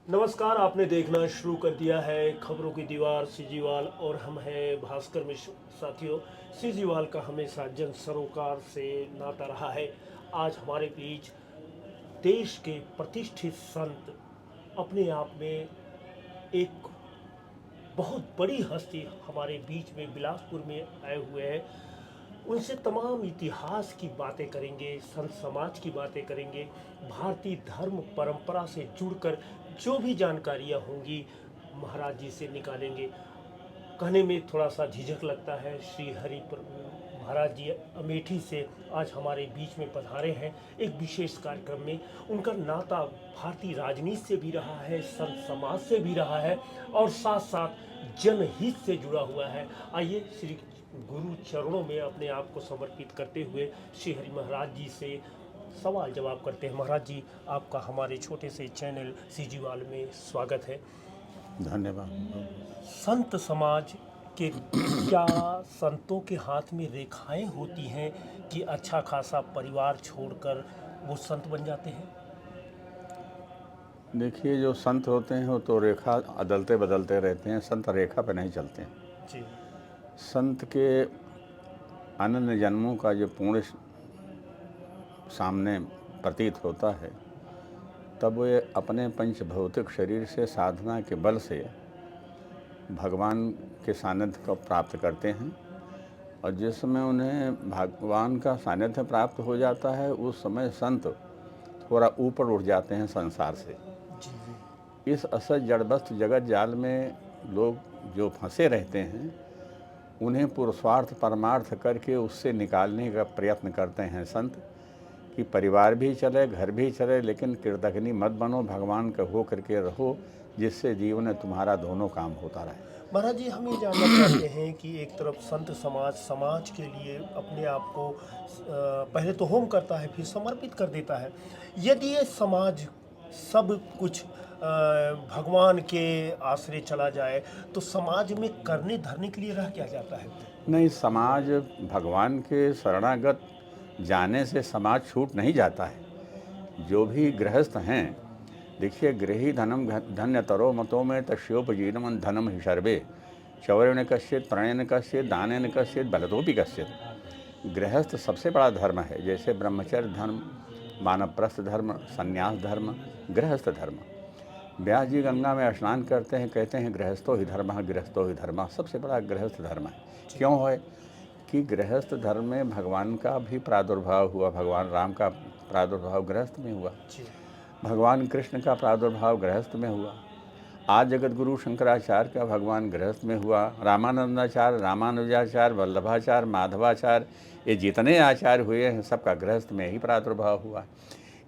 नमस्कार, आपने देखना शुरू कर दिया है खबरों की दीवार सीजीवाल और हम हैं भास्कर मिश्र। साथियों, सीजीवाल का हमेशा जन सरोकार से नाता रहा है। आज हमारे बीच देश के प्रतिष्ठित संत, अपने आप में एक बहुत बड़ी हस्ती हमारे बीच में बिलासपुर में आए हुए हैं। उनसे तमाम इतिहास की बातें करेंगे, संत समाज की बातें करेंगे, भारतीय धर्म परंपरा से जुड़कर जो भी जानकारियाँ होंगी महाराज जी से निकालेंगे। कहने में थोड़ा सा झिझक लगता है, श्री हरि महाराज जी अमेठी से आज हमारे बीच में पधारे हैं एक विशेष कार्यक्रम में। उनका नाता भारतीय राजनीति से भी रहा है, संत समाज से भी रहा है और साथ साथ जनहित से जुड़ा हुआ है। आइए श्री गुरु चरणों में अपने आप को समर्पित करते हुए श्री हरि महाराज जी से सवाल जवाब करते हैं। महाराज जी, आपका हमारे छोटे से चैनल सीजीवाल में स्वागत है। धन्यवाद। संत समाज के क्या संतों के हाथ में रेखाएं होती हैं कि अच्छा खासा परिवार छोड़कर वो संत बन जाते हैं? देखिए, जो संत होते हैं वो तो रेखा अदलते बदलते रहते हैं, संत रेखा पे नहीं चलते हैं। जी संत के अनन्य जन्मों का जो पुण्य सामने प्रतीत होता है, तब वे अपने पंच भौतिक शरीर से साधना के बल से भगवान के सानिध्य को प्राप्त करते हैं। और जिस समय उन्हें भगवान का सानिध्य प्राप्त हो जाता है, उस समय संत थोड़ा ऊपर उठ जाते हैं संसार से। जी जी। इस असत जड़बस्त जगत जाल में लोग जो फंसे रहते हैं, उन्हें पुरुषार्थ परमार्थ करके उससे निकालने का प्रयत्न करते हैं संत, कि परिवार भी चले, घर भी चले, लेकिन कृतघ्नि मत बनो, भगवान का हो करके रहो, जिससे जीवन में तुम्हारा दोनों काम होता रहे। महाराज जी, हम ये जानना चाहते हैं कि एक तरफ संत समाज समाज के लिए अपने आप को पहले तो होम करता है, फिर समर्पित कर देता है। यदि ये समाज सब कुछ भगवान के आश्रय चला जाए तो समाज में करने धरने के लिए रह क्या जाता है? नहीं, समाज भगवान के शरणागत जाने से समाज छूट नहीं जाता है। जो भी गृहस्थ हैं, देखिए, गृही धनम धन्यतरो मतो में तस्योपजीवनम धनम ही सर्वे चौरेण कश्चित प्रणयन कश्चित दानेन कश्चित बलतोपि कश्चित। गृहस्थ सबसे बड़ा धर्म है, जैसे ब्रह्मचर्य धर्म, वानप्रस्थ धर्म, संन्यास धर्म, गृहस्थ धर्म। व्यास जी गंगा में स्नान करते हैं, कहते हैं गृहस्थो ही धर्म, गृहस्थो ही धर्म सबसे बड़ा गृहस्थ धर्म है। क्यों है कि गृहस्थ धर्म में भगवान का भी प्रादुर्भाव हुआ, भगवान राम का प्रादुर्भाव गृहस्थ में हुआ, भगवान कृष्ण का प्रादुर्भाव गृहस्थ में हुआ, आज जगत गुरु शंकराचार्य का भगवान गृहस्थ में हुआ, रामानंदाचार्य, रामानुजाचार्य, वल्लभाचार्य, माधवाचार्य, ये जितने आचार्य हुए हैं सबका गृहस्थ में ही प्रादुर्भाव हुआ।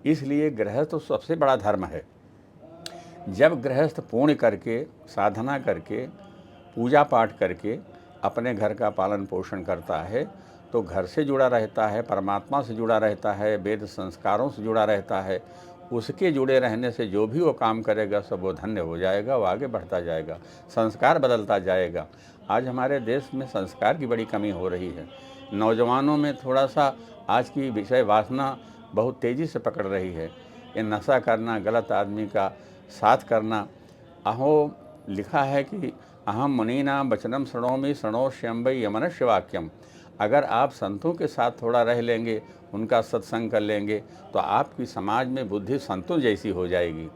इसलिए गृहस्थ सबसे बड़ा धर्म है। जब गृहस्थ पुण्य करके, साधना करके, पूजा पाठ करके अपने घर का पालन पोषण करता है, तो घर से जुड़ा रहता है, परमात्मा से जुड़ा रहता है, वेद संस्कारों से जुड़ा रहता है। उसके जुड़े रहने से जो भी वो काम करेगा सब वो धन्य हो जाएगा, वो आगे बढ़ता जाएगा, संस्कार बदलता जाएगा। आज हमारे देश में संस्कार की बड़ी कमी हो रही है। नौजवानों में थोड़ा सा आज की विषय वासना बहुत तेज़ी से पकड़ रही है। ये नशा करना, गलत आदमी का साथ करना। अहो लिखा है कि अहम मुनीनाम वचनम शृणोमि शृणोष्यम वै यमनस्य वाक्यम। अगर आप संतों के साथ थोड़ा रह लेंगे, उनका सत्संग कर लेंगे, तो आपकी समाज में बुद्धि संतों जैसी हो जाएगी।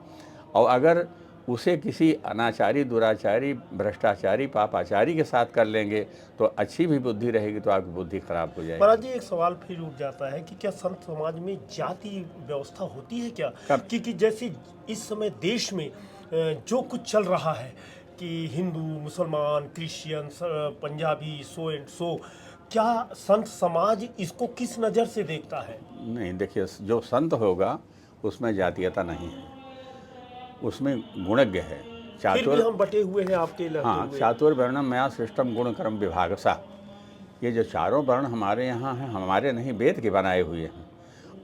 और अगर उसे किसी अनाचारी, दुराचारी, भ्रष्टाचारी, पापाचारी के साथ कर लेंगे तो अच्छी भी बुद्धि रहेगी, तो आपकी बुद्धि खराब हो जाएगी। महाराज जी, एक सवाल फिर उठ जाता है कि क्या संत समाज में जाति व्यवस्था होती है क्या? क्योंकि जैसे इस समय देश में जो कुछ चल रहा है कि हिंदू, मुसलमान, Christian, Punjabi, so and so, क्या संत समाज इसको किस नज़र से देखता है? नहीं, देखिए, जो संत होगा उसमें जातीयता नहीं है, उसमें गुणज्ञ है। फिर भी हम बटे हुए हैं आपके लहते हाँ, हुए। चातुर्वर्णम मया सृष्टम गुण कर्म विभागसा। ये जो चारों वर्ण हमारे यहाँ हैं, हमारे नहीं, वेद के बनाए हुए हैं।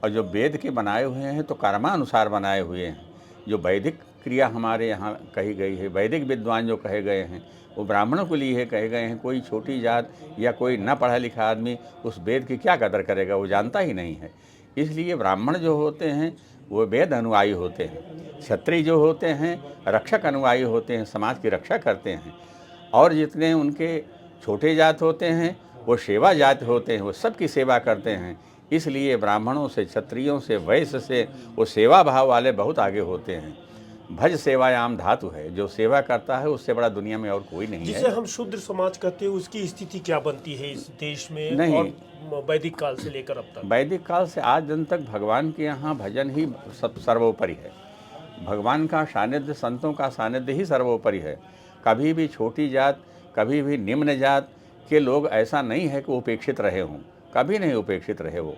और जो वेद के बनाए हुए हैं तो कर्मानुसार बनाए हुए हैं। जो वैदिक क्रिया हमारे यहाँ कही गई है, वैदिक विद्वान जो कहे गए हैं, वो ब्राह्मणों के लिए कहे गए हैं। कोई छोटी जात या कोई न पढ़ा लिखा आदमी उस वेद की क्या कदर करेगा, वो जानता ही नहीं है। इसलिए ब्राह्मण जो होते हैं वो वेद अनुयायी होते हैं, क्षत्रिय जो होते हैं रक्षक अनुयायी होते हैं, समाज की रक्षा करते हैं। और जितने उनके छोटे जात होते हैं वो सेवा जात होते हैं, वो सबकी सेवा करते हैं। इसलिए ब्राह्मणों से, क्षत्रियों से, वैश्य से वो सेवा भाव वाले बहुत आगे होते हैं। भज सेवायाम धातु है, जो सेवा करता है उससे बड़ा दुनिया में और कोई नहीं जिसे है। हम शूद्र समाज कहते हैं, उसकी स्थिति क्या बनती है इस देश में नहीं। और वैदिक काल से लेकर अब तक? वैदिक काल से आज दिन तक भगवान के यहाँ भजन ही सब सर्वोपरि है। भगवान का सानिध्य, संतों का सानिध्य ही सर्वोपरि है। कभी भी छोटी जात, कभी भी निम्न जात के लोग ऐसा नहीं है कि उपेक्षित रहे हों, कभी नहीं उपेक्षित रहे वो,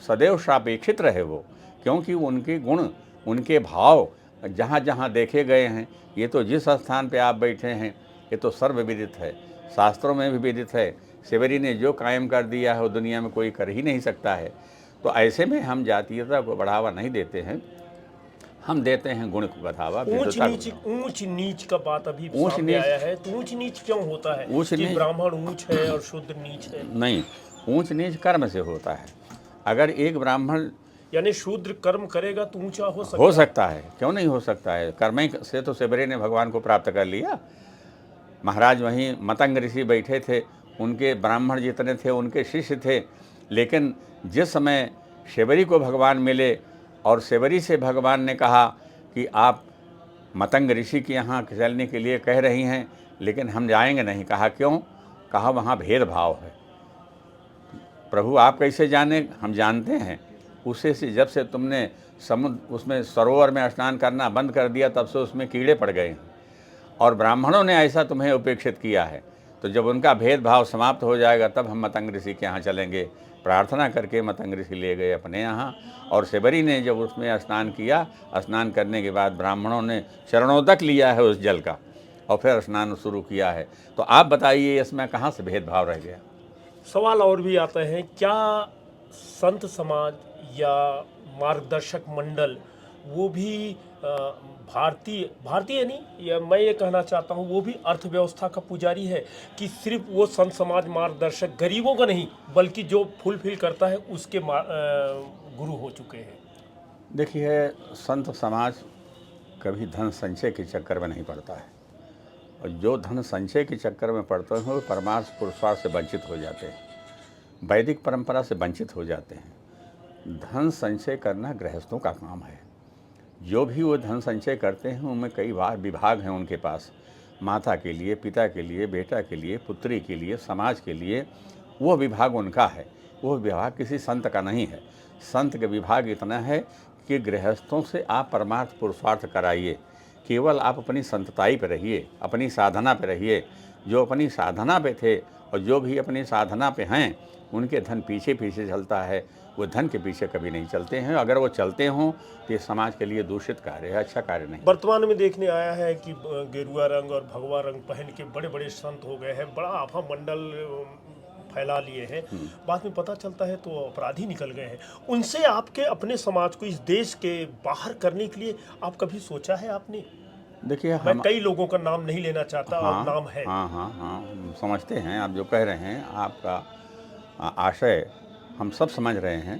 सदैव सापेक्षित रहे वो, क्योंकि उनके गुण, उनके भाव जहाँ जहाँ देखे गए हैं। ये तो जिस स्थान पे आप बैठे हैं ये तो सर्वविदित है, शास्त्रों में भी विदित है। सेवरी ने जो कायम कर दिया है वो दुनिया में कोई कर ही नहीं सकता है। तो ऐसे में हम जातीयता को बढ़ावा नहीं देते हैं, हम देते हैं गुण को बढ़ावा, विद्वता को। ऊंच नीच का बात अभी ऊंच सामने नीच- आया है, तो ऊंच नीच क्यों होता है ऊंच कि नीच- ब्राह्मण ऊंच है और शूद्र नीच है? नहीं, ऊंच नीच कर्म से होता है। अगर एक ब्राह्मण यानी शूद्र कर्म करेगा तो ऊंचा हो सकता है, क्यों नहीं हो सकता है? कर्म ही से तो सेवरी ने भगवान को प्राप्त कर लिया। महाराज वहीं मतंग ऋषि बैठे थे, उनके ब्राह्मण जितने थे उनके शिष्य थे, लेकिन जिस समय सेवरी को भगवान मिले और सेवरी से भगवान ने कहा कि आप मतंग ऋषि के यहाँ चलने के लिए कह रही हैं, लेकिन हम जाएंगे नहीं। कहा क्यों? कहा वहाँ भेदभाव है। प्रभु आप कैसे जाने? हम जानते हैं। उसे से जब से तुमने समुद्र उसमें सरोवर में स्नान करना बंद कर दिया तब से उसमें कीड़े पड़ गए हैं, और ब्राह्मणों ने ऐसा तुम्हें उपेक्षित किया है। तो जब उनका भेदभाव समाप्त हो जाएगा तब हम मतंग ऋषि के यहाँ चलेंगे। प्रार्थना करके मतंग ऋषि ले गए अपने यहाँ, और सेवरी ने जब उसमें स्नान किया, स्नान करने के बाद ब्राह्मणों ने चरणोदक लिया है उस जल का और फिर स्नान शुरू किया है। तो आप बताइए इसमें कहाँ से भेदभाव रह गया? सवाल और भी आता है, क्या संत समाज या मार्गदर्शक मंडल वो भी भारतीय नहीं, या मैं ये कहना चाहता हूँ वो भी अर्थव्यवस्था का पुजारी है कि सिर्फ वो संत समाज मार्गदर्शक गरीबों का नहीं बल्कि जो फुलफिल करता है उसके गुरु हो चुके हैं? देखिए, संत समाज कभी धन संचय के चक्कर में नहीं पड़ता है, और जो धन संचय के चक्कर में पड़ते हैं वो परमार्थ पुरुषार्थ से वंचित हो जाते हैं, वैदिक परंपरा से वंचित हो जाते हैं। धन संचय करना गृहस्थों का काम है। जो भी वो धन संचय करते हैं उनमें कई बार विभाग हैं उनके पास, माता के लिए, पिता के लिए, बेटा के लिए, पुत्री के लिए, समाज के लिए, वो विभाग उनका है। वो विभाग किसी संत का नहीं है। संत का विभाग इतना है कि गृहस्थों से आप परमार्थ पुरुषार्थ कराइए, केवल आप अपनी संतताई पे रहिए, अपनी साधना पे रहिए। जो अपनी साधना पे थे और जो भी अपनी साधना पे हैं उनके धन पीछे पीछे चलता है, वो धन के पीछे कभी नहीं चलते हैं। अगर वो चलते हों तो ये समाज के लिए दूषित कार्य है, अच्छा कार्य नहीं। वर्तमान में देखने आया है कि गेरुआ रंग और भगवा रंग पहन के बड़े बड़े संत हो गए हैं, बड़ा आफा मंडल फैला लिए हैं, बाद में पता चलता है तो अपराधी निकल गए हैं। उनसे आपके अपने समाज को इस देश के बाहर करने के लिए आप कभी सोचा है आपने? देखिए, मैं कई लोगों का नाम नहीं लेना चाहता, हाँ, और नाम है। हाँ, समझते हैं आप जो कह रहे हैं, आपका आशय हम सब समझ रहे हैं।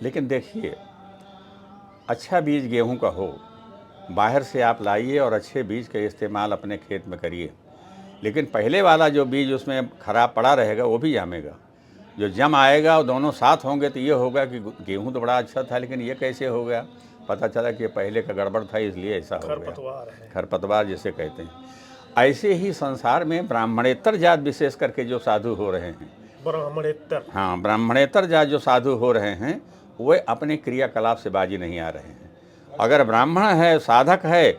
लेकिन देखिए, अच्छा बीज गेहूं का हो, बाहर से आप लाइए और अच्छे बीज का इस्तेमाल अपने खेत में करिए, लेकिन पहले वाला जो बीज उसमें खराब पड़ा रहेगा वो भी जामेगा। जो जम आएगा और दोनों साथ होंगे तो ये होगा कि गेहूं तो बड़ा अच्छा था लेकिन ये कैसे हो गया, पता चला कि पहले का गड़बड़ था इसलिए ऐसा हो गया। खरपतवार है, खरपतवार जिसे कहते हैं। ऐसे ही संसार में ब्राह्मणेतर जात विशेष करके जो साधु हो रहे हैं, ब्राह्मणेतर, हाँ, ब्राह्मणेतर जात जो साधु हो रहे हैं वे अपने क्रियाकलाप से बाजी नहीं आ रहे हैं। अगर ब्राह्मण है, साधक है,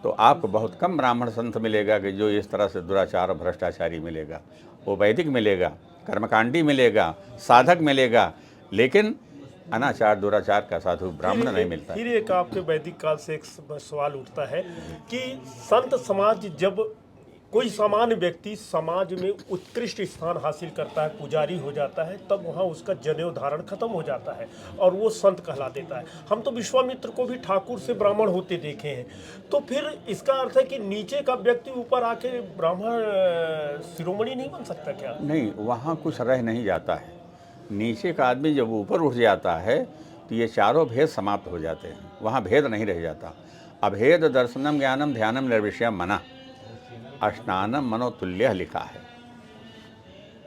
तो आपको बहुत कम ब्राह्मण संत मिलेगा कि जो इस तरह से दुराचार और भ्रष्टाचारी मिलेगा। वो वैदिक मिलेगा, कर्मकांडी मिलेगा, साधक मिलेगा, लेकिन अनाचार दुराचार का साधु ब्राह्मण नहीं मिलता। फिर एक आपके वैदिक काल से एक सवाल उठता है कि संत समाज, जब कोई सामान्य व्यक्ति समाज में उत्कृष्ट स्थान हासिल करता है, पुजारी हो जाता है, तब वहाँ उसका जनेऊ धारण खत्म हो जाता है और वो संत कहला देता है। हम तो विश्वामित्र को भी ठाकुर से ब्राह्मण होते देखे हैं, तो फिर इसका अर्थ है कि नीचे का व्यक्ति ऊपर आके ब्राह्मण शिरोमणि नहीं बन सकता क्या? नहीं, वहाँ कुछ रह नहीं जाता है। नीचे का आदमी जब ऊपर उठ जाता है तो ये चारों भेद समाप्त हो जाते हैं, वहाँ भेद नहीं रह जाता। अभेद दर्शनम ज्ञानम ध्यानम निर्विषयम मना अष्टानम मनोतुल्य लिखा है।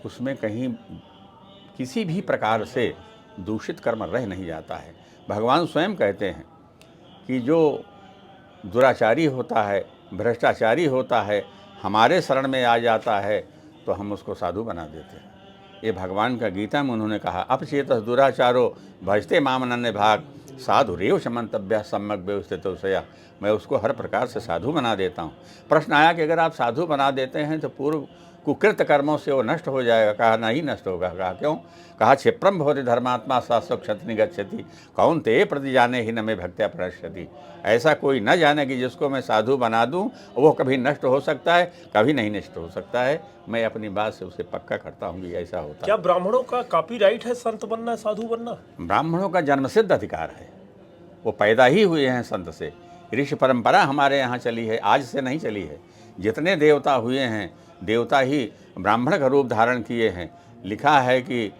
उसमें कहीं किसी भी प्रकार से दूषित कर्म रह नहीं जाता है। भगवान स्वयं कहते हैं कि जो दुराचारी होता है, भ्रष्टाचारी होता है, हमारे शरण में आ जाता है तो हम उसको साधु बना देते हैं। ये भगवान का गीता में उन्होंने कहा, अपचेतस दुराचारो भजते माम अनन्य भाग साधु रेव समन्तव्य सम्यक व्यवस्थित सया। मैं उसको हर प्रकार से साधु बना देता हूँ। प्रश्न आया कि अगर आप साधु बना देते हैं तो पूर्व कुकृत कर्मों से वो नष्ट हो जाएगा। कहा नहीं नष्ट होगा। कहा क्यों? कहा क्षिप्रम भवति धर्मात्मा शास्त्र क्षति गच्छति कौन्तेय प्रति जाने ही न में भक्त्या प्रणश्यति। ऐसा कोई न जाने कि जिसको मैं साधु बना दूं वो कभी नष्ट हो सकता है, कभी नहीं नष्ट हो सकता है। मैं अपनी बात से उसे पक्का करता हूँ कि ऐसा होता है। क्या ब्राह्मणों का कॉपीराइट है संत बनना, साधु बनना? ब्राह्मणों का जन्मसिद्ध अधिकार है, वो पैदा ही हुए हैं संत से। ऋषि परंपरा हमारे यहाँ चली है, आज से नहीं चली है। जितने देवता हुए हैं, देवता ही ब्राह्मण का रूप धारण किए हैं। लिखा है कि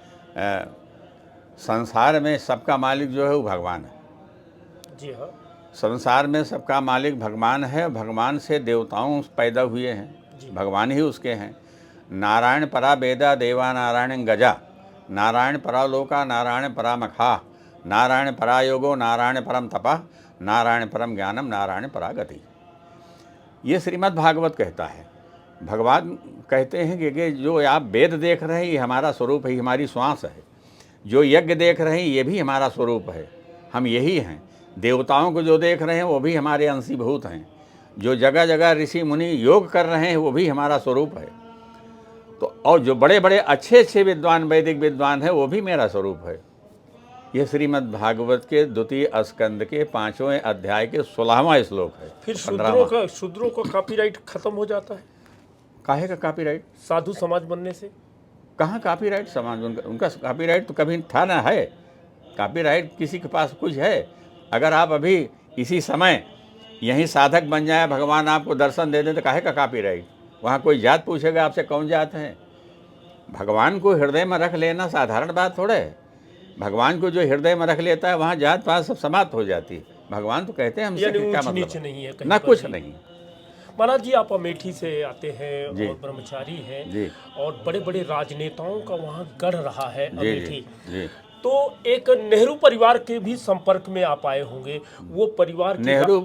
संसार में सबका मालिक जो है वो भगवान है। जी हाँ। संसार में सबका मालिक भगवान है। भगवान से देवताओं पैदा हुए हैं, भगवान ही उसके हैं। नारायण परा वेदा देवा नारायण गजा, नारायण परा लोका नारायण परा मखा, नारायण परा योगो नारायण परम तपा, नारायण परम ज्ञानम नारायण परा गति। ये श्रीमद् भागवत कहता है। भगवान कहते हैं कि जो आप वेद देख रहे हैं ये हमारा स्वरूप है, हमारी श्वास है। जो यज्ञ देख रहे हैं ये भी हमारा स्वरूप है, हम यही हैं। देवताओं को जो देख रहे हैं वो भी हमारे अंशीभूत हैं। जो जगह जगह ऋषि मुनि योग कर रहे हैं वो भी हमारा स्वरूप है। तो और जो बड़े बड़े अच्छे अच्छे विद्वान, वैदिक विद्वान हैं, वो भी मेरा स्वरूप है। यह श्रीमद् भागवत के द्वितीय स्कंद के 5वें अध्याय के 16वां श्लोक है। फिर शूद्रों का कॉपीराइट खत्म हो जाता है। काहे का कॉपीराइट? साधु समाज बनने से कहाँ कॉपीराइट? समाज उनका कॉपीराइट तो कभी था ना है। कॉपीराइट किसी के पास कुछ है? अगर आप अभी इसी समय यहीं साधक बन जाए, भगवान आपको दर्शन दे दें तो काहे का कॉपीराइट? वहाँ कोई जात पूछेगा आपसे कौन जात है? भगवान को हृदय में रख लेना साधारण बात थोड़ा है। भगवान को जो हृदय में रख लेता है वहाँ जात पात सब समाप्त हो जाती है। भगवान तो कहते हैं हमसे क्या मतलब नहीं है ना कुछ नहीं। महाराज जी, आप अमेठी से आते हैं और ब्रह्मचारी हैं जी, और बड़े बड़े राजनेताओं का वहाँ गढ़ रहा है अमेठी। जी। तो एक नेहरू परिवार के भी संपर्क में आप आए होंगे। वो परिवार नेहरू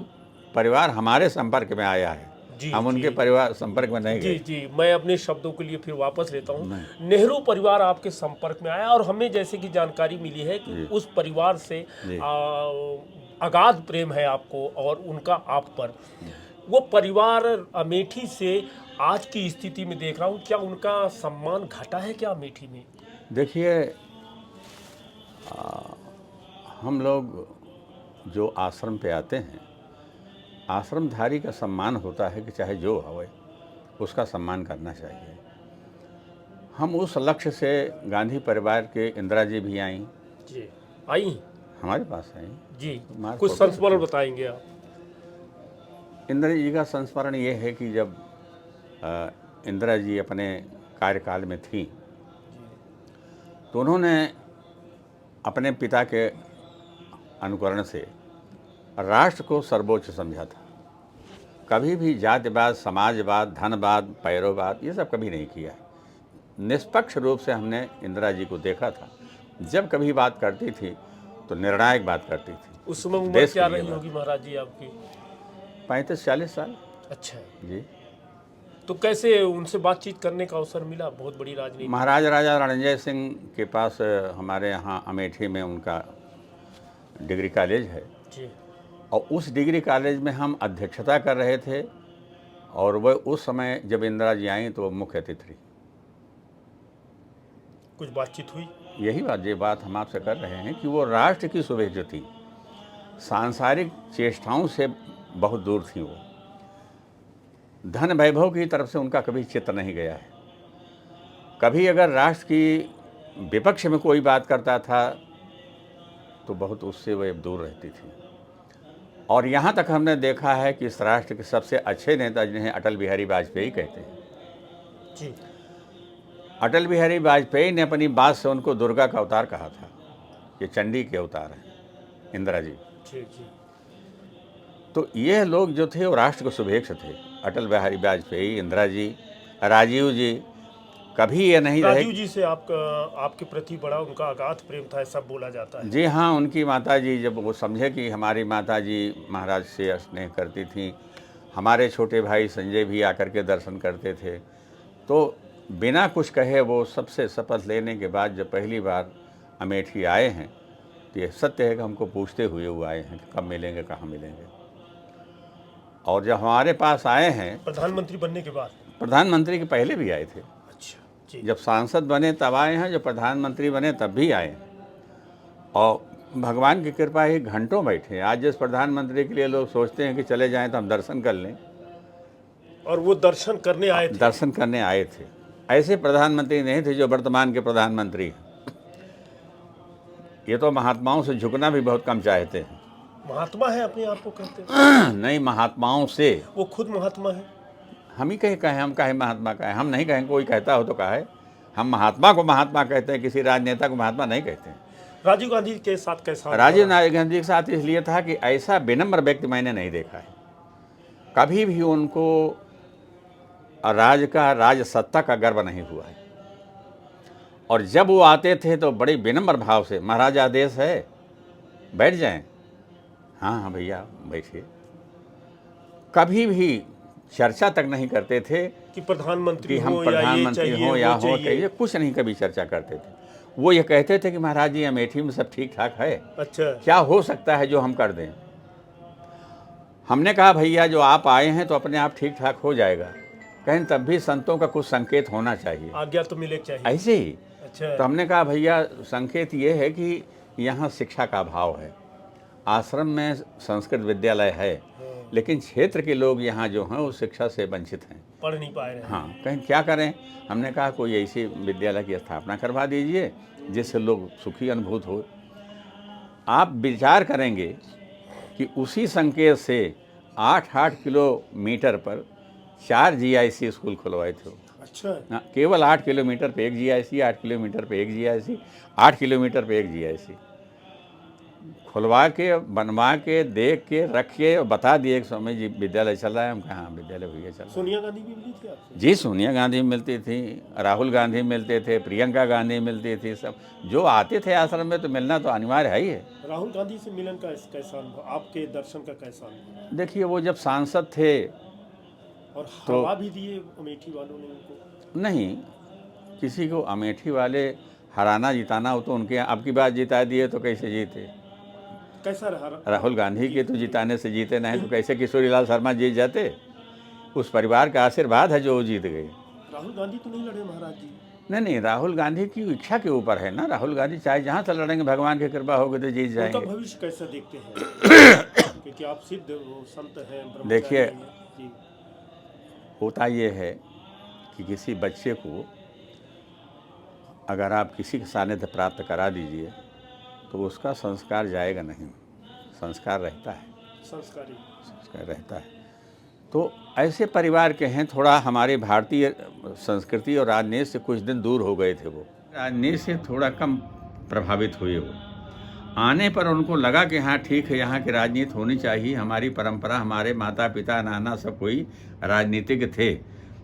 परिवार हमारे संपर्क में आया है, हम उनके परिवार संपर्क में नहीं गए। जी, मैं अपने शब्दों के लिए फिर वापस लेता हूँ। नेहरू परिवार आपके संपर्क में आया और हमें जैसे कि जानकारी मिली है कि उस परिवार से अगाध प्रेम है आपको और उनका आप पर। वो परिवार अमेठी से आज की स्थिति में देख रहा हूँ, क्या उनका सम्मान घटा है क्या अमेठी में? देखिए, हम लोग जो आश्रम पे आते हैं, आश्रमधारी का सम्मान होता है कि चाहे जो हो उसका सम्मान करना चाहिए। हम उस लक्ष्य से गांधी परिवार के इंदिरा जी भी आई हमारे पास आई जी। कुछ संस्मरण बताएंगे आप? इंदिरा जी का संस्मरण ये है कि जब इंदिरा जी अपने कार्यकाल में थी तो उन्होंने अपने पिता के अनुकरण से राष्ट्र को सर्वोच्च समझा था। कभी भी जातिवाद, समाजवाद, धनवाद, पैरोवाद ये सब कभी नहीं किया। निष्पक्ष रूप से हमने इंदिरा जी को देखा था। जब कभी बात करती थी तो निर्णायक बात करती थी। उस समय उम्र क्या रही होगी महाराज जी आपकी? 35-40 साल। अच्छा जी। तो कैसे उनसे बातचीत करने का अवसर मिला? बहुत बड़ी राजनीति। महाराज राजा रणजय सिंह के पास हमारे यहाँ अमेठी में उनका डिग्री कॉलेज है जी। और उस डिग्री कॉलेज में हम अध्यक्षता कर रहे थे और वह उस समय जब इंदिरा जी आई तो वो मुख्य अतिथि। कुछ बातचीत हुई? यही बात हम आपसे कर रहे हैं कि वो राष्ट्र की शुभेच्छा थी, सांसारिक चेष्टाओं से बहुत दूर थी। वो धन वैभव की तरफ से उनका कभी चित्त नहीं गया है। कभी अगर राष्ट्र की विपक्ष में कोई बात करता था तो बहुत उससे वह दूर रहती थी। और यहाँ तक हमने देखा है कि इस राष्ट्र के सबसे अच्छे नेता जिन्हें अटल बिहारी वाजपेयी कहते हैं जी, अटल बिहारी वाजपेयी ने अपनी बात से उनको दुर्गा का अवतार कहा था, ये चंडी के अवतार हैं। इंदिरा जी। जी जी। तो ये लोग जो थे वो राष्ट्र को शुभेच्छ थे। अटल बिहारी वाजपेयी, इंदिरा जी, राजीव जी, कभी ये नहीं रहे। राजीव जी से आपके प्रति बड़ा उनका अगाध प्रेम था, ऐसा बोला जाता है। जी हाँ, उनकी माता जी जब वो समझे कि हमारी माता जी महाराज से स्नेह करती थी, हमारे छोटे भाई संजय भी आकर के दर्शन करते थे, तो बिना कुछ कहे वो सबसे शपथ लेने के बाद जब पहली बार अमेठी आए हैं, तो ये सत्य है कि हमको पूछते हुए वो आए हैं कि कब मिलेंगे, कहाँ मिलेंगे। और जब हमारे पास आए हैं, प्रधानमंत्री बनने के बाद? प्रधानमंत्री के पहले भी आए थे। अच्छा जी। जब सांसद बने तब आए हैं, जब प्रधानमंत्री बने तब भी आए हैं। और भगवान की कृपा ही घंटों बैठे। आज जिस प्रधानमंत्री के लिए लोग सोचते हैं कि चले जाएं तो हम दर्शन कर लें, और वो दर्शन करने आए थे। दर्शन करने आए थे। ऐसे प्रधानमंत्री नहीं थे जो वर्तमान के प्रधानमंत्री हैं। ये तो महात्माओं से झुकना भी बहुत कम चाहते हैं। महात्मा है अपने आप को कहते हैं? नहीं, महात्माओं से। वो खुद महात्मा है। हम ही कहें, हम कहें महात्मा कहें, हम नहीं कहें, कोई कहता हो तो कहे। हम महात्मा को महात्मा कहते हैं, किसी राजनेता को महात्मा नहीं कहते हैं। राजीव गांधी के साथ कैसा? राजीव गांधी के साथ इसलिए था कि ऐसा विनम्र व्यक्ति मैंने नहीं देखा है। कभी भी उनको राज सत्ता का गर्व नहीं हुआ है। और जब वो आते थे तो बड़े विनम्र भाव से, महाराज आदेश है, बैठ जाएं। हाँ हाँ भैया बैठिए। कभी भी चर्चा तक नहीं करते थे कि प्रधानमंत्री कि हम हो प्रधानमंत्री हो या हो चाहिए। कहिए, कुछ नहीं कभी चर्चा करते थे। वो ये कहते थे कि महाराज जी अमेठी में सब ठीक ठाक है, अच्छा, क्या हो सकता है जो हम कर दें। हमने कहा भैया जो आप आए हैं तो अपने आप ठीक ठाक हो जाएगा, कहीं तब भी संतों का कुछ संकेत होना चाहिए, आज्ञा तो मिले चाहिए। ऐसे ही। अच्छा, तो हमने कहा भैया संकेत ये है कि यहाँ शिक्षा का अभाव है, आश्रम में संस्कृत विद्यालय है, लेकिन क्षेत्र के लोग यहाँ जो हैं वो शिक्षा से वंचित हैं, पढ़ नहीं पाए हैं। हाँ, कहीं क्या करें। हमने कहा कोई ऐसी विद्यालय की स्थापना करवा दीजिए जिससे लोग सुखी अनुभूत हो। आप विचार करेंगे कि उसी संकेत से 8-8 किलोमीटर पर 4 GIC स्कूल खुलवाए थे। अच्छा, केवल 8 किलोमीटर पे एक GIC, 8 किलोमीटर पे एक GIC, 8 किलोमीटर पे एक GIC खुलवा के, बनवा के, देख के, रख के और बता दिए कि स्वामी जी विद्यालय चल रहा है। हम कहा हाँ विद्यालय भैया चल रहा है। सोनिया गांधी भी मिली थी आपसे? जी, सोनिया गांधी मिलती थी, राहुल गांधी मिलते थे, प्रियंका गांधी मिलती थी, सब जो आते थे आश्रम में तो मिलना तो अनिवार्य है ही है। राहुल गांधी से मिलन का कैसा अनुभव, आपके दर्शन का कैसा अनुभव? देखिए वो जब सांसद थे और हवा भी दिए अमेठी वालों ने उनको? नहीं, किसी को अमेठी वाले हराना जिताना हो तो उनके अब की बात जिता दिए तो कैसे जीते। कैसा रहा? राहुल गांधी के तो जिताने से जीते नहीं तो कैसे किशोरीलाल शर्मा जीत जाते। उस परिवार का आशीर्वाद है जो वो जीत गए। राहुल गांधी तो नहीं लड़े महाराज जी? नहीं, राहुल गांधी की इच्छा के ऊपर है ना। राहुल गांधी चाहे जहाँ से लड़ेंगे, भगवान की कृपा होगी तो जीत जाएंगे। उनका भविष्य कैसा देखते हैं? क्योंकि आप सिद्ध हो, संत हैं, ब्रह्मचारी देखिए, हैं। जी, होता ये है कि किसी बच्चे को अगर आप किसी के सानिध्य प्राप्त करा दीजिए तो उसका संस्कार जाएगा नहीं, संस्कार रहता है, संस्कारी संस्कार रहता है। तो ऐसे परिवार के हैं, थोड़ा हमारी भारतीय संस्कृति और राजनीति से कुछ दिन दूर हो गए थे। वो राजनीति से थोड़ा कम प्रभावित हुए। वो आने पर उनको लगा कि हाँ ठीक है, यहाँ की राजनीति होनी चाहिए, हमारी परंपरा, हमारे माता पिता नाना सब कोई राजनीतिक थे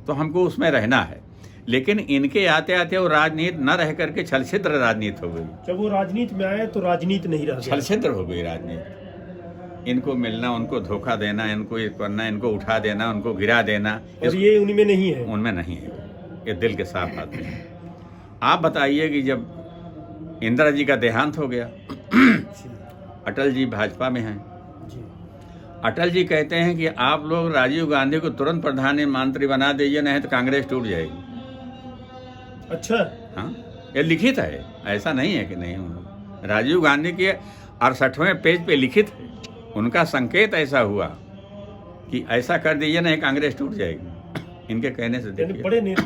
तो हमको उसमें रहना है। लेकिन इनके आते आते वो राजनीति न रह करके छलछिद्र राजनीति हो गई। जब वो राजनीति में आए तो राजनीति नहीं रह गया, छलछिद्र हो गई राजनीति। इनको मिलना, उनको धोखा देना, इनको ये करना, इनको उठा देना, उनको गिरा देना, और ये उन्हीं में नहीं है। उनमें नहीं है। ये दिल के साफ बातें हैं। आप बताइए कि जब इंदिरा जी का देहांत हो गया, अटल जी भाजपा में हैं, अटल जी कहते हैं कि आप लोग राजीव गांधी को तुरंत प्रधानमंत्री बना दीजिए, नहीं तो कांग्रेस टूट जाएगी। अच्छा, हाँ, ये लिखित है, ऐसा नहीं है कि नहीं। राजीव गांधी के 68वें पेज पे लिखित है, उनका संकेत ऐसा हुआ कि ऐसा कर दीजिए नहीं कांग्रेस टूट जाएगी। इनके कहने से देखिए,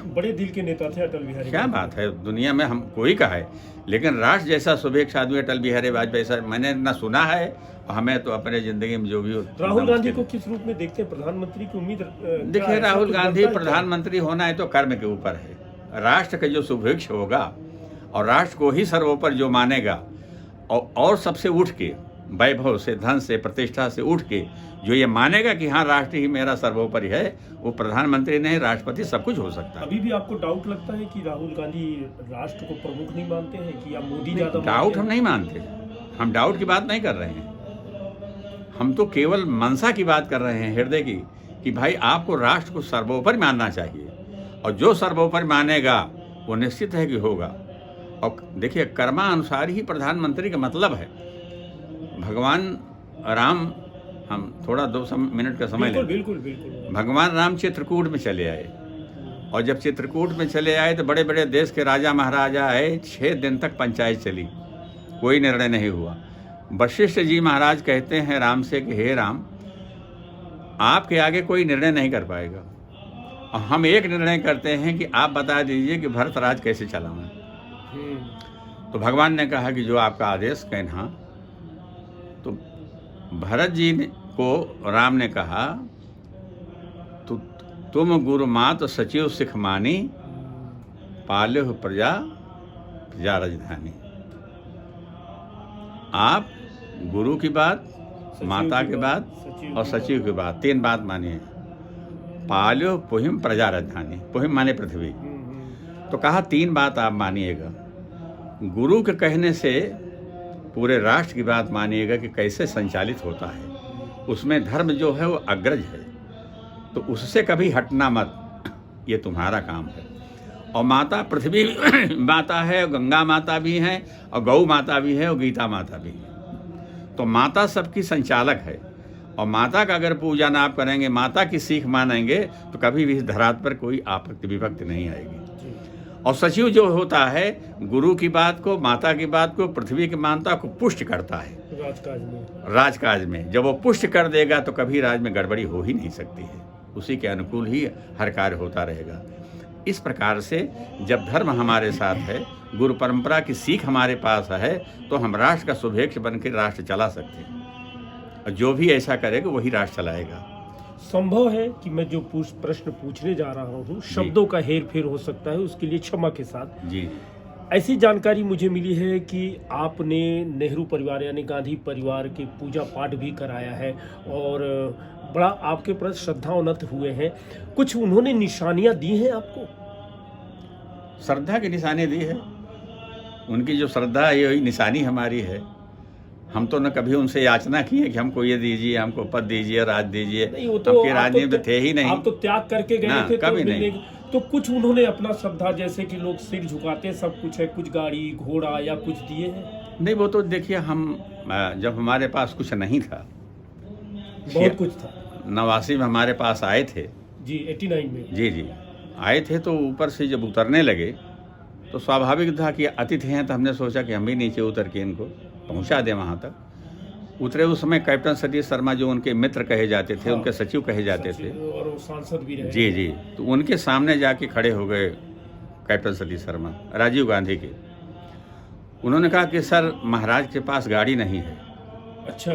बड़े दिल के नेता थे अटल बिहारी। क्या बात है, दुनिया में हम कोई का है, लेकिन राष्ट्र जैसा शुभेच्छ आदमी अटल बिहारी वाजपेयी सर मैंने ना सुना है। हमें तो अपने जिंदगी में जो भी हो। राहुल गांधी को किस रूप में देखते हैं? प्रधानमंत्री की उम्मीद? देखिए, राहुल गांधी प्रधानमंत्री होना है तो कर्म के ऊपर है। राष्ट्र का जो शुभेच्छ होगा और राष्ट्र को ही सर्वोपरि जो मानेगा और सबसे उठ के वैभव से, धन से, प्रतिष्ठा से उठ के जो ये मानेगा कि हाँ राष्ट्र ही मेरा सर्वोपरि है, वो प्रधानमंत्री नहीं, राष्ट्रपति सब कुछ हो सकता है। अभी भी आपको डाउट लगता है कि राहुल गांधी राष्ट्र को प्रमुख नहीं मानते हैं कि या मोदी ज्यादा डाउट हम नहीं मानते, हम डाउट की बात नहीं कर रहे हैं, हम तो केवल मनसा की बात कर रहे हैं, हृदय की, कि भाई आपको राष्ट्र को सर्वोपरि मानना चाहिए, और जो सर्वोपरि मानेगा वो निश्चित है कि होगा। और देखिए कर्मानुसार ही प्रधानमंत्री का मतलब है। भगवान राम, हम थोड़ा 2 मिनट का समय लें। बिल्कुल बिल्कुल। भगवान राम चित्रकूट में चले आए, और जब चित्रकूट में चले आए तो बड़े बड़े देश के राजा महाराजा आए, 6 दिन तक पंचायत चली, कोई निर्णय नहीं हुआ। वशिष्ठ जी महाराज कहते हैं राम से कि हे राम, आपके आगे कोई निर्णय नहीं कर पाएगा, और हम एक निर्णय करते हैं कि आप बता दीजिए कि भरत राज कैसे चलाना। तो भगवान ने कहा कि जो आपका आदेश कहना। तो भरत जी को राम ने कहा, तो तुम गुरु मात सचिव सिख मानी, पाल्यो प्रजा प्रजा राजधानी। आप गुरु की बात, माता की बात और सचिव की बात, 3 बात मानिए। पाल्यो पुहिम प्रजा राजधानी, पुहिम माने पृथ्वी। तो कहा 3 बात आप मानिएगा। गुरु के कहने से पूरे राष्ट्र की बात मानिएगा कि कैसे संचालित होता है, उसमें धर्म जो है वो अग्रज है, तो उससे कभी हटना मत, ये तुम्हारा काम है। और माता पृथ्वी माता है, गंगा माता भी है, और गौ माता भी है, और गीता माता भी है। तो माता सबकी संचालक है, और माता का अगर पूजन आप करेंगे, माता की सीख मानेंगे, तो कभी भी इस धरात पर कोई आपत्ति विपत्ति नहीं आएगी। और सचिव जो होता है गुरु की बात को, माता की बात को, पृथ्वी की मानता को पुष्ट करता है राजकाज में। जब वो पुष्ट कर देगा तो कभी राज में गड़बड़ी हो ही नहीं सकती है, उसी के अनुकूल ही हर कार्य होता रहेगा। इस प्रकार से जब धर्म हमारे साथ है, गुरु परंपरा की सीख हमारे पास है, तो हम राष्ट्र का शुभेच्छ बन के राष्ट्र चला सकते हैं, और जो भी ऐसा करेगा वही राष्ट्र चलाएगा। संभव है कि मैं जो प्रश्न पूछने जा रहा हूँ, शब्दों का हेर फेर हो सकता है, उसके लिए क्षमा के साथ। जी। ऐसी जानकारी मुझे मिली है कि आपने नेहरू परिवार यानी गांधी परिवार के पूजा पाठ भी कराया है, और बड़ा आपके प्रति श्रद्धावनत हुए हैं। कुछ उन्होंने निशानियां दी हैं आपको? श्रद्धा की निशानी दी है, उनकी जो श्रद्धा है यही निशानी हमारी है। हम तो न कभी उनसे याचना किए कि हमको ये दीजिए, हमको पद दीजिए, राज दीजिए, आपके राजनीति में थे ही नहीं। आप तो त्याग करके गए थे, कभी नहीं। तो कुछ उन्होंने अपना श्रद्धा, जैसे कि लोग सिर झुकाते हैं, सब कुछ है, कुछ गाड़ी घोड़ा या कुछ दिए हैं? नहीं, वो तो देखिए, हम जब हमारे पास कुछ नहीं था, बहुत कुछ था, 89 में हमारे पास आए थे जी, 89 में जी आए थे। तो ऊपर से जब उतरने लगे तो स्वाभाविक था कि अतिथि हैं, तो हमने सोचा कि हम भी नीचे उतर के इनको पहुंचा दें वहाँ तक। उतरे उस समय कैप्टन सतीश शर्मा जो उनके मित्र कहे जाते थे, उनके सचिव कहे जाते थे, और वो सांसद भी रहे। जी, तो उनके सामने जाके खड़े हो गए कैप्टन सतीश शर्मा, राजीव गांधी के। उन्होंने कहा कि सर, महाराज के पास गाड़ी नहीं है। अच्छा।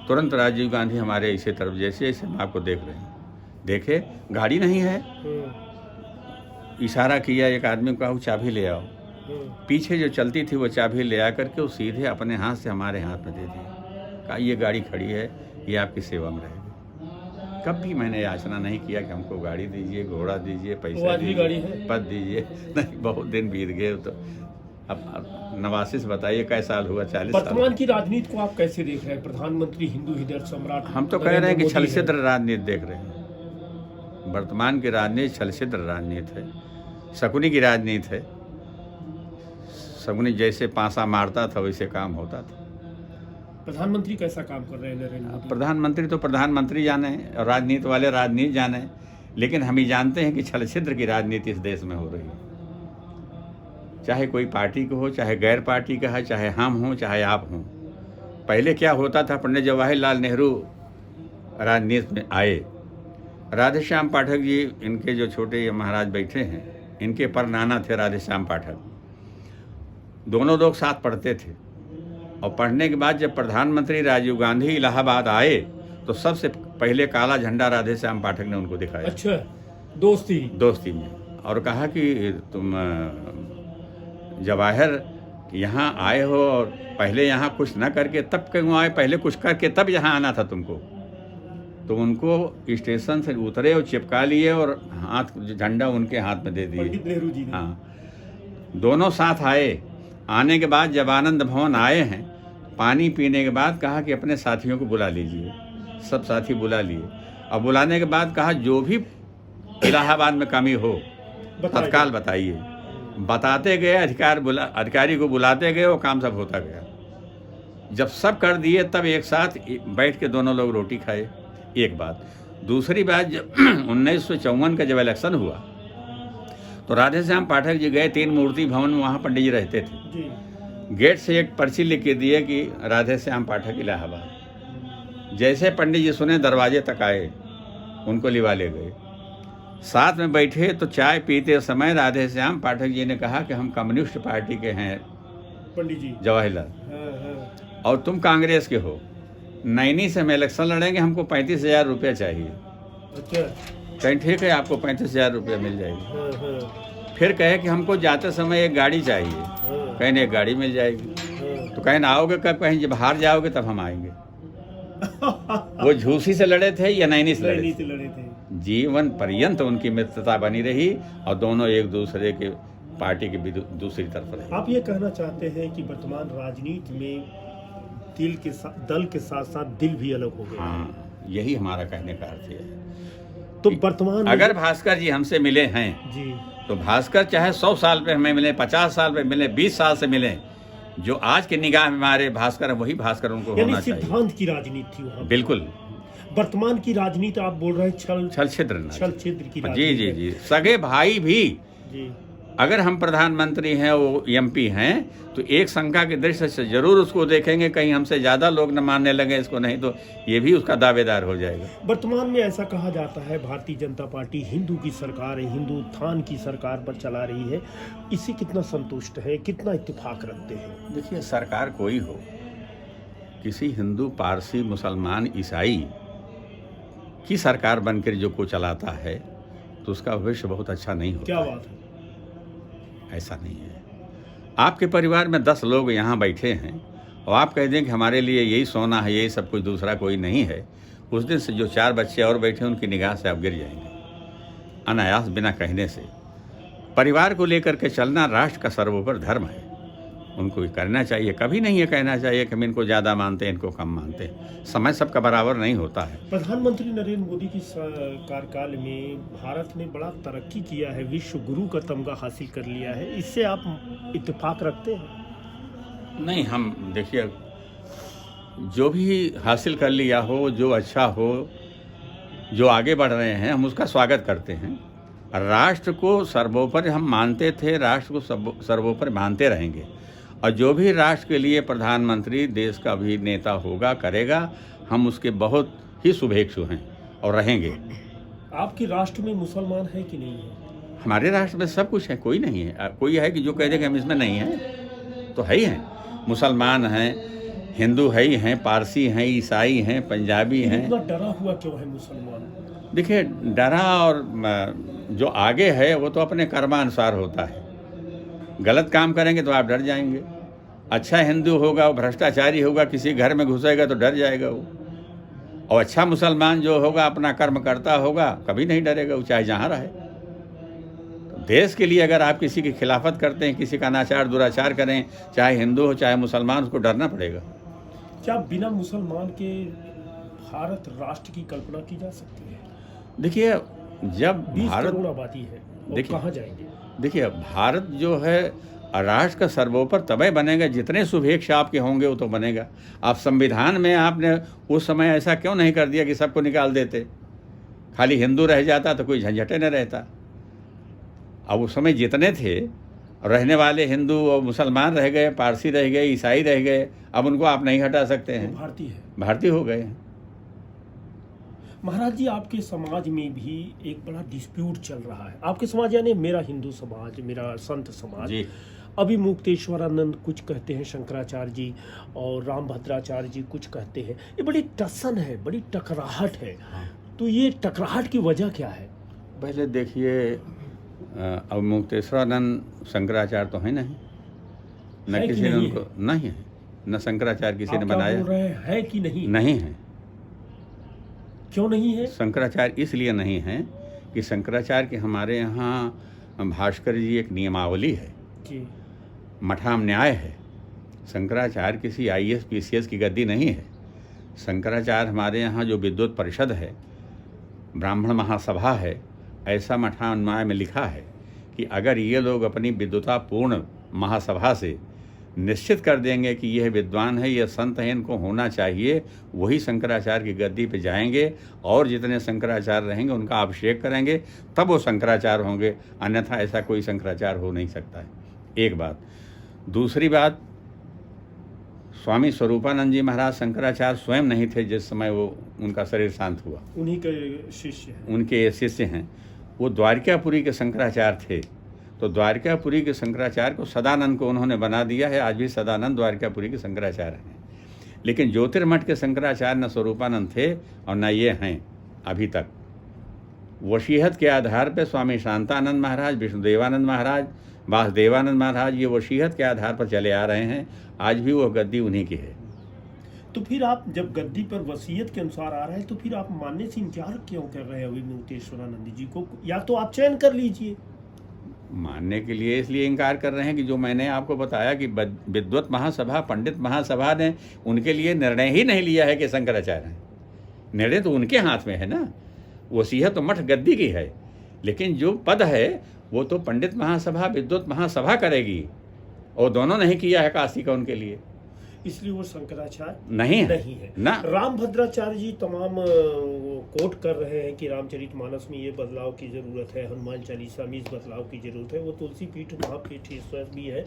तुरंत राजीव गांधी हमारे इसी तरफ, जैसे जैसे हम आपको देख रहे हैं, देखे गाड़ी नहीं है, इशारा किया, एक आदमी को कहा चाबी ले आओ। पीछे जो चलती थी वो चाबी ले आकर के वो सीधे अपने हाथ से हमारे हाथ में दे दी। कहा ये गाड़ी खड़ी है, ये आपकी सेवा में रहेगी। कभी मैंने याचना नहीं किया कि हमको गाड़ी दीजिए, घोड़ा दीजिए, पैसा दीजिए, पद दीजिए, नहीं। बहुत दिन बीत गए। तो अब 89 से बताइए कै साल हुआ, 40 साल। वर्तमान की राजनीति को आप कैसे देख रहे हैं? प्रधानमंत्री हिंदू हृदय सम्राट, हम तो कह रहे हैं कि छलछिद्र राजनीति देख रहे हैं। वर्तमान की राजनीति छलछिद्र राजनीति है, शकुनी की राजनीति है। शकुनी जैसे पासा मारता था वैसे काम होता था। प्रधानमंत्री कैसा काम कर रहे हैं नरेंद्र मोदी? प्रधानमंत्री तो प्रधानमंत्री जाने, और राजनीति वाले राजनीति जाने, लेकिन हम ही जानते हैं कि छलछिद्र की राजनीति इस देश में हो रही है। चाहे कोई पार्टी को हो, चाहे गैर पार्टी का है, चाहे हम हों, चाहे आप हों। पहले क्या होता था, पंडित जवाहरलाल नेहरू राजनीति में आए, राधेश्याम पाठक जी, इनके जो छोटे महाराज बैठे हैं, इनके परनाना थे राधेश्याम पाठक। दोनों लोग साथ पढ़ते थे, और पढ़ने के बाद जब प्रधानमंत्री राजीव गांधी इलाहाबाद आए तो सबसे पहले काला झंडा राधेश्याम पाठक ने उनको दिखाया। अच्छा, दोस्ती में, और कहा कि तुम जवाहर यहाँ आए हो और पहले यहाँ कुछ ना करके तब क्यों आए, पहले कुछ करके तब यहाँ आना था तुमको। तो उनको स्टेशन से उतरे और चिपका लिए और हाथ झंडा उनके हाथ में दे दिए। पंडित नेहरू जी ने। हाँ, दोनों साथ आए। आने के बाद जब आनंद भवन आए हैं, पानी पीने के बाद कहा कि अपने साथियों को बुला लीजिए। सब साथी बुला लिए और बुलाने के बाद कहा जो भी इलाहाबाद में कमी हो तत्काल बताइए। बताते गए, अधिकारी को बुलाते गए, वो काम सब होता गया। जब सब कर दिए तब एक साथ बैठ के दोनों लोग रोटी खाए। एक बात। दूसरी बात, जब 1954 का जब इलेक्शन हुआ तो राधे श्याम पाठक जी गए 3 मूर्ति भवन में, वहाँ पंडित जी रहते थे जी। गेट से एक पर्ची लिख के दिए कि राधे श्याम पाठक इलाहाबाद। जैसे पंडित जी सुने दरवाजे तक आए, उनको लिवा ले गए। साथ में बैठे तो चाय पीते समय राधे श्याम पाठक जी ने कहा कि हम कम्युनिस्ट पार्टी के हैं पंडित जी जवाहरलाल, और तुम कांग्रेस के हो। नैनी से हम इलेक्शन लड़ेंगे, हमको 35,000 रुपये चाहिए। अच्छा। कहीं ठीक है, आपको 35,000 रुपये मिल जाएगी। फिर कहे कि हमको जाते समय एक गाड़ी चाहिए। कहीं एक गाड़ी मिल जाएगी। तो कहीं आओगे कब, कहीं जब हार जाओगे तब हम आएंगे। वो झूसी से लड़े थे या नैनी से लड़े थे? जीवन पर्यंत उनकी मित्रता बनी रही और दोनों एक दूसरे के पार्टी के दूसरी तरफ रहे। आप ये कहना चाहते हैं कि वर्तमान राजनीति में दल के साथ साथ दिल भी अलग हो गए? हाँ, यही हमारा कहने का अर्थ है। तो वर्तमान अगर भास्कर जी हमसे मिले हैं जी, तो भास्कर चाहे 100 साल पे हमें मिले, 50 साल पे मिले, 20 साल से मिले, जो आज की निगाह में हमारे भास्कर है वही भास्कर उनको होना चाहिए। सिद्धांत की राजनीति थी वहाँ। बिल्कुल। वर्तमान की राजनीति आप बोल रहे हैं छल छिद्र की जी जी जी। सगे भाई भी जी, अगर हम प्रधानमंत्री हैं, वो एमपी हैं, तो एक शंका की दृष्टि से जरूर उसको देखेंगे, कहीं हमसे ज़्यादा लोग न मानने लगे इसको, नहीं तो ये भी उसका दावेदार हो जाएगा। वर्तमान में ऐसा कहा जाता है भारतीय जनता पार्टी हिंदू की सरकार है, हिंदू उत्थान की सरकार पर चला रही है। इससे कितना संतुष्ट है, कितना इत्तेफाक रखते हैं? देखिए, सरकार कोई हो, किसी हिंदू, पारसी, मुसलमान, ईसाई की सरकार बनकर जो को चलाता है तो उसका भविष्य बहुत अच्छा नहीं होता। क्या बात है? ऐसा नहीं है। आपके परिवार में 10 लोग यहाँ बैठे हैं और आप कह दें कि हमारे लिए यही सोना है, यही सब कुछ, दूसरा कोई नहीं है, उस दिन से जो 4 बच्चे और बैठे उनकी निगाह से आप गिर जाएंगे अनायास, बिना कहने से। परिवार को लेकर के चलना राष्ट्र का सर्वोपरि धर्म है, उनको करना चाहिए। कभी नहीं ये कहना चाहिए कि हम इनको ज़्यादा मानते हैं, इनको कम मानते हैं। समय सबका बराबर नहीं होता है। प्रधानमंत्री नरेंद्र मोदी की कार्यकाल में भारत ने बड़ा तरक्की किया है, विश्व गुरु का तमगा हासिल कर लिया है। इससे आप इत्तेफाक रखते हैं? नहीं, हम देखिए, जो भी हासिल कर लिया हो, जो अच्छा हो, जो आगे बढ़ रहे हैं, हम उसका स्वागत करते हैं। राष्ट्र को सर्वोपरि हम मानते थे, राष्ट्र को सर्वोपरि मानते रहेंगे। और जो भी राष्ट्र के लिए प्रधानमंत्री, देश का भी नेता होगा, करेगा, हम उसके बहुत ही शुभेच्छु हैं और रहेंगे। आपके राष्ट्र में मुसलमान है कि नहीं है? हमारे राष्ट्र में सब कुछ है, कोई नहीं है। कोई है कि जो कह दे कि हम इसमें नहीं हैं? तो है ही हैं। मुसलमान हैं, हिंदू है ही हैं, पारसी हैं, ईसाई हैं, पंजाबी हैं। इतना डरा हुआ क्यों है मुसलमान? देखिए, डरा और जो आगे है वो तो अपने कर्मानुसार होता है। गलत काम करेंगे तो आप डर जाएंगे। अच्छा हिंदू होगा, वो भ्रष्टाचारी होगा, किसी घर में घुसेगा तो डर जाएगा वो। और अच्छा मुसलमान जो होगा, अपना कर्म करता होगा, कभी नहीं डरेगा, वो चाहे जहाँ रहे। तो देश के लिए अगर आप किसी की खिलाफत करते हैं, किसी का अनाचार दुराचार करें, चाहे हिंदू हो चाहे मुसलमान, उसको डरना पड़ेगा। क्या बिना मुसलमान के भारत राष्ट्र की कल्पना की जा सकती है? देखिए, जब 20 भारत करोड़ आबादी है, वो कहाँ जाएंगे? देखिए, भारत जो है राष्ट्र का सर्वोपरि तभी बनेगा जितने शुभेच्छा आपके होंगे वो तो बनेगा। आप संविधान में आपने उस समय ऐसा क्यों नहीं कर दिया कि सबको निकाल देते, खाली हिंदू रह जाता तो कोई झंझटे न रहता। अब उस समय जितने थे रहने वाले, हिंदू और मुसलमान रह गए, पारसी रह गए, ईसाई रह गए, अब उनको आप नहीं हटा सकते हैं। भारतीय हो गए हैं। महाराज जी, आपके समाज में भी एक बड़ा डिस्प्यूट चल रहा है। आपके समाज यानी मेरा हिंदू समाज, मेरा संत समाज जी। अभी मुक्तेश्वरानंद कुछ कहते हैं, शंकराचार्य जी और रामभद्राचार्य जी कुछ कहते हैं। ये बड़ी टसन है, बड़ी टकराहट है। तो ये टकराहट की वजह क्या है? पहले देखिए, अब मुक्तेश्वरानंद शंकराचार्य तो है नहीं, न है कि किसी ने नहीं उनको, नहीं है, न शंकराचार्य किसी ने आप क्या बनाया, बोल रहे हैं, है कि नहीं? नहीं है। क्यों नहीं है? शंकराचार्य इसलिए नहीं है कि शंकराचार्य के हमारे यहाँ भास्कर जी एक नियमावली है, जी। मठाम न्याय है। शंकराचार्य किसी IAS PCS की गद्दी नहीं है। शंकराचार्य हमारे यहाँ जो विद्वत परिषद है, ब्राह्मण महासभा है, ऐसा मठाम न्याय में लिखा है कि अगर ये लोग अपनी विद्वतापूर्ण महासभा से निश्चित कर देंगे कि यह विद्वान है, यह संत है, इनको होना चाहिए, वही शंकराचार्य की गद्दी पे जाएंगे और जितने शंकराचार्य रहेंगे उनका अभिषेक करेंगे, तब वो शंकराचार्य होंगे, अन्यथा ऐसा कोई शंकराचार्य हो नहीं सकता है। एक बात। दूसरी बात, स्वामी स्वरूपानंद जी महाराज शंकराचार्य स्वयं नहीं थे जिस समय वो उनका शरीर शांत हुआ, उन्हीं के शिष्य हैं। उनके शिष्य हैं। वो द्वारिकापुरी के शंकराचार्य थे, तो द्वारिकापुरी के शंकराचार्य को सदानंद को उन्होंने बना दिया है। आज भी सदानंद द्वारिकापुरी के शंकराचार्य हैं। लेकिन ज्योतिर्मठ के शंकराचार्य न स्वरूपानंद थे और न ये हैं अभी तक। वशीहत के आधार पर स्वामी शांतानंद महाराज, विष्णुदेवानंद महाराज, वासुदेवानंद महाराज, ये वशीहत के आधार पर चले आ रहे हैं। आज भी वो गद्दी उन्हीं की है। तो फिर आप जब गद्दी पर वसीयत के अनुसार आ रहे हैं, तो फिर आप मानने से इनकार क्यों कर रहे हैं अभिमुक्तेश्वरानंद जी को? या तो आप चयन कर लीजिए। मानने के लिए इसलिए इनकार कर रहे हैं कि जो मैंने आपको बताया कि विद्वत महासभा, पंडित महासभा ने उनके लिए निर्णय ही नहीं लिया है कि शंकराचार्य हैं। निर्णय तो उनके हाथ में है ना, वसीयत तो मठ गद्दी की है, लेकिन जो पद है वो तो पंडित महासभा, विद्वत महासभा करेगी, और दोनों नहीं किया है काशी का उनके लिए, इसलिए वो शंकराचार्य नहीं है ना। रामभद्राचार्य जी तमाम कोट कर रहे हैं कि रामचरितमानस में ये बदलाव की जरूरत है, हनुमान चालीसा में इस बदलाव की जरूरत है। वो तुलसी पीठ महापीठेश्वर भी है,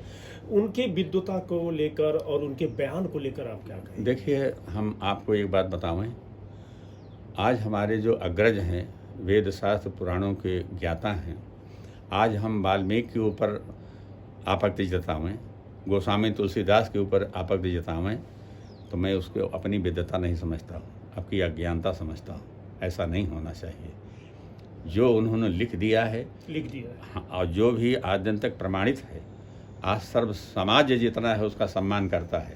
उनके विद्वता को लेकर और उनके बयान को लेकर आप क्या कहें? देखिए, हम आपको एक बात बतावें, आज हमारे जो अग्रज हैं, वेद शास्त्र पुराणों के ज्ञाता हैं, आज हम वाल्मीकि के ऊपर आपत्ति जतावें, गोस्वामी तुलसीदास के ऊपर आपत्ति जतावें, तो मैं उसको अपनी विद्वता नहीं समझता हूँ, आपकी अज्ञानता समझता हूँ। ऐसा नहीं होना चाहिए। जो उन्होंने लिख दिया है, हाँ, और जो भी आज दिन तक प्रमाणित है, आज सर्व समाज जितना है उसका सम्मान करता है।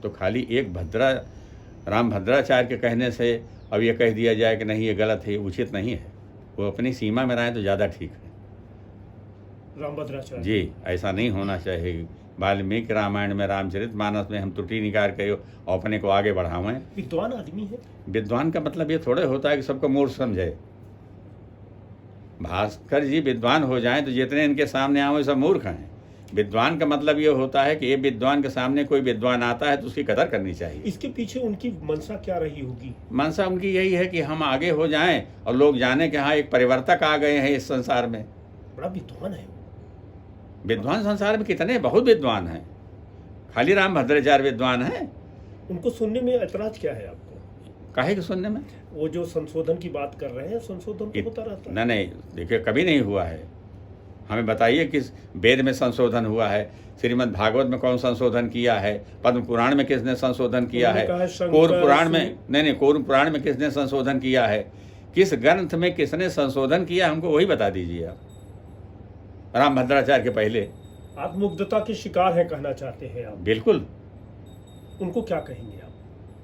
तो खाली एक रामभद्राचार्य के कहने से अब ये कह दिया जाए कि नहीं ये गलत है, ये उचित नहीं है। वो अपनी सीमा में रहें तो ज़्यादा ठीक है। रामभद्राचार्य जी, ऐसा नहीं होना चाहिए। वाल्मीकि रामायण में, रामचरितमानस में हम त्रुटि निकाल के और अपने को आगे बढ़ावें। विद्वान आदमी है। विद्वान का मतलब ये थोड़े होता है कि सबको मूर्ख समझे। भास्कर जी विद्वान हो जाएं तो जितने इनके सामने आए सब मूर्ख हैं। विद्वान का मतलब ये होता है कि ये विद्वान के सामने कोई विद्वान आता है तो उसकी कदर करनी चाहिए। इसके पीछे उनकी मंशा क्या रही होगी? मंशा उनकी यही है कि हम आगे हो जाएं और लोग जाने कि हाँ एक परिवर्तक आ गए हैं इस संसार में। बड़ा विद्वान है। विद्वान संसार में कितने, बहुत विद्वान हैं, खाली रामभद्राचार्य विद्वान हैं। उनको सुनने में ऐतराज क्या है आपको? काहे के सुनने में? वो जो संशोधन की बात कर रहे हैं, संशोधन तो होता रहता है। नहीं, देखिए कभी नहीं हुआ है। हमें बताइए किस वेद में संशोधन हुआ है? श्रीमद् भागवत में कौन संशोधन किया है? पद्म पुराण में किसने संशोधन किया है? कौर पुराण में, नहीं, कौर पुराण में किसने संशोधन किया है? किस ग्रंथ में किसने संशोधन किया, हमको वही बता दीजिए आप। रामभद्राचार्य के पहले आत्ममुग्धता के शिकार है कहना चाहते हैं आप? बिल्कुल। उनको क्या कहेंगे आप?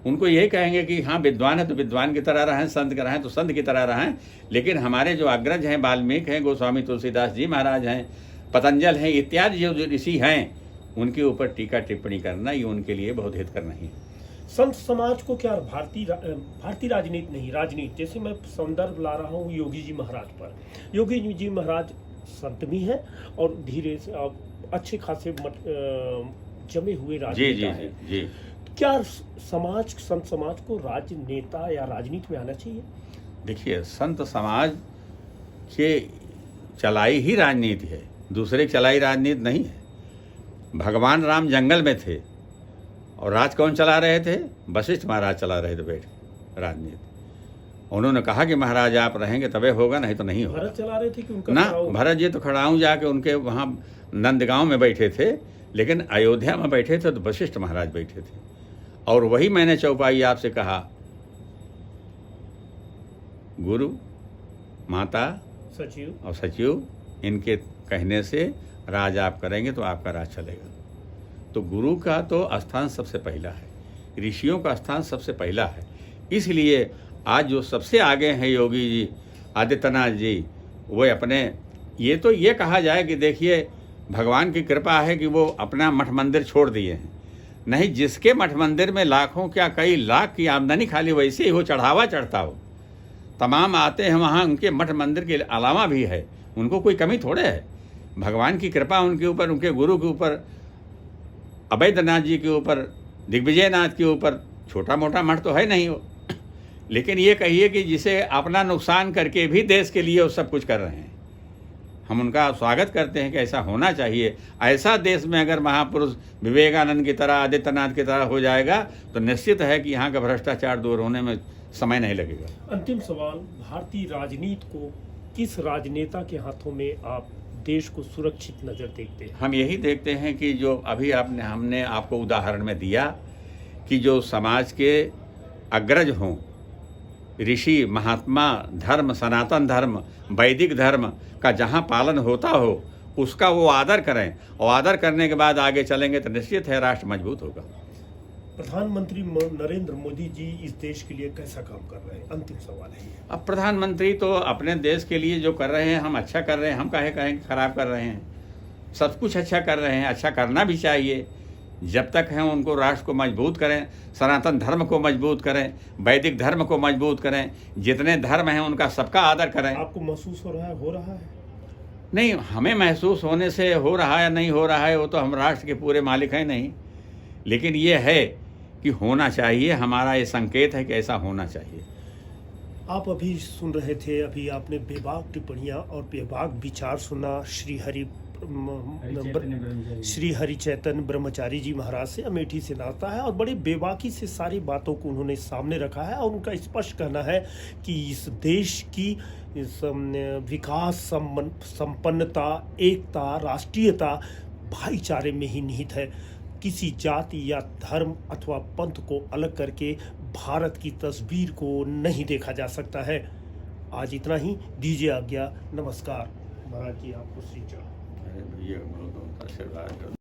उनको यही कहेंगे कि हाँ विद्वान है तो विद्वान की तरह रहें, संत के रहें तो संत की तरह रहें। लेकिन हमारे जो अग्रज हैं, वाल्मीकि हैं, गोस्वामी तुलसीदास जी महाराज हैं, पतंजल हैं, इत्यादि जो ऋषि हैं, उनके ऊपर टीका टिप्पणी करना ये उनके लिए बहुत हितकर नहीं है। संत समाज को क्या भारतीय राजनीति नहीं, राजनीति, जैसे मैं संदर्भ ला रहा हूँ योगी जी महाराज पर। योगी जी महाराज संत भी हैं और धीरे से अच्छे खासे जमे हुए राजनेता हैं। जी। क्या संत समाज को राजनेता या राजनीति में आना चाहिए? देखिए, संत समाज के चलाई ही राजनीति है, दूसरे की चलाई राजनीति नहीं है। भगवान राम जंगल में थे और राज कौन चला रहे थे? वशिष्ठ महाराज चला रहे थे बैठ राजनीति। उन्होंने कहा कि महाराज आप रहेंगे तबे होगा, नहीं तो नहीं होगा। भरत चला रहे थे कि उनका ना, भरत जी तो खड़ाऊँ जाके उनके वहाँ नंदगांव में बैठे थे, लेकिन अयोध्या में बैठे थे तो वशिष्ठ महाराज बैठे थे। और वही मैंने चौपाई आपसे कहा, गुरु, माता, सचिव और सचिव, इनके कहने से राज आप करेंगे तो आपका राज चलेगा। तो गुरु का तो स्थान सबसे पहला है, ऋषियों का स्थान सबसे पहला है। इसलिए आज जो सबसे आगे हैं योगी जी, आदित्यनाथ जी, वो अपने ये कहा जाए कि देखिए भगवान की कृपा है कि वो अपना मठ मंदिर छोड़ दिए हैं। नहीं, जिसके मठ मंदिर में लाखों क्या कई लाख की आमदनी खाली वैसे ही हो, चढ़ावा चढ़ता हो, तमाम आते हैं वहाँ, उनके मठ मंदिर के अलावा भी है, उनको कोई कमी थोड़े है। भगवान की कृपा उनके ऊपर, उनके गुरु के ऊपर, अभयनाथ जी के ऊपर, दिग्विजयनाथ के ऊपर, छोटा मोटा मठ तो है नहीं वो। लेकिन ये कहिए कि जिसे अपना नुकसान करके भी देश के लिए वो सब कुछ कर रहे हैं, हम उनका स्वागत करते हैं कि ऐसा होना चाहिए। ऐसा देश में अगर महापुरुष विवेकानंद की तरह, आदित्यनाथ की तरह हो जाएगा तो निश्चित है कि यहाँ का भ्रष्टाचार दूर होने में समय नहीं लगेगा। अंतिम सवाल, भारतीय राजनीति को किस राजनेता के हाथों में आप देश को सुरक्षित नज़र देखते हैं? हम यही देखते हैं कि जो अभी हमने आपको उदाहरण में दिया कि जो समाज के अग्रज हों, ऋषि, महात्मा, धर्म, सनातन धर्म, वैदिक धर्म का जहाँ पालन होता हो उसका वो आदर करें, और आदर करने के बाद आगे चलेंगे तो निश्चित है राष्ट्र मजबूत होगा। प्रधानमंत्री नरेंद्र मोदी जी इस देश के लिए कैसा काम कर रहे हैं? अंतिम सवाल है ये। अब प्रधानमंत्री तो अपने देश के लिए जो कर रहे हैं हम अच्छा कर रहे हैं, हम काहे कहें खराब कर रहे हैं? सब कुछ अच्छा कर रहे हैं, अच्छा करना भी चाहिए। जब तक हैं उनको राष्ट्र को मजबूत करें, सनातन धर्म को मजबूत करें, वैदिक धर्म को मजबूत करें, जितने धर्म हैं उनका सबका आदर करें। आपको महसूस हो रहा है? नहीं, हमें महसूस होने से हो रहा है नहीं हो रहा है वो तो हम राष्ट्र के पूरे मालिक हैं नहीं, लेकिन ये है कि होना चाहिए, हमारा ये संकेत है कि ऐसा होना चाहिए। आप अभी सुन रहे थे, अभी आपने बेबाक टिप्पणियाँ और बेबाक विचार सुना श्री हरि चैतन्य ब्रह्मचारी जी महाराज से, अमेठी से नाता है, और बड़ी बेबाकी से सारी बातों को उन्होंने सामने रखा है और उनका स्पष्ट कहना है कि इस देश की विकास, संपन्नता, एकता, राष्ट्रीयता भाईचारे में ही निहित है। किसी जाति या धर्म अथवा पंथ को अलग करके भारत की तस्वीर को नहीं देखा जा सकता है। आज इतना ही, दीजिए आज्ञा, नमस्कार। महाराज जी आपको श्री चरण। भैया बहुत आशीर्वाद।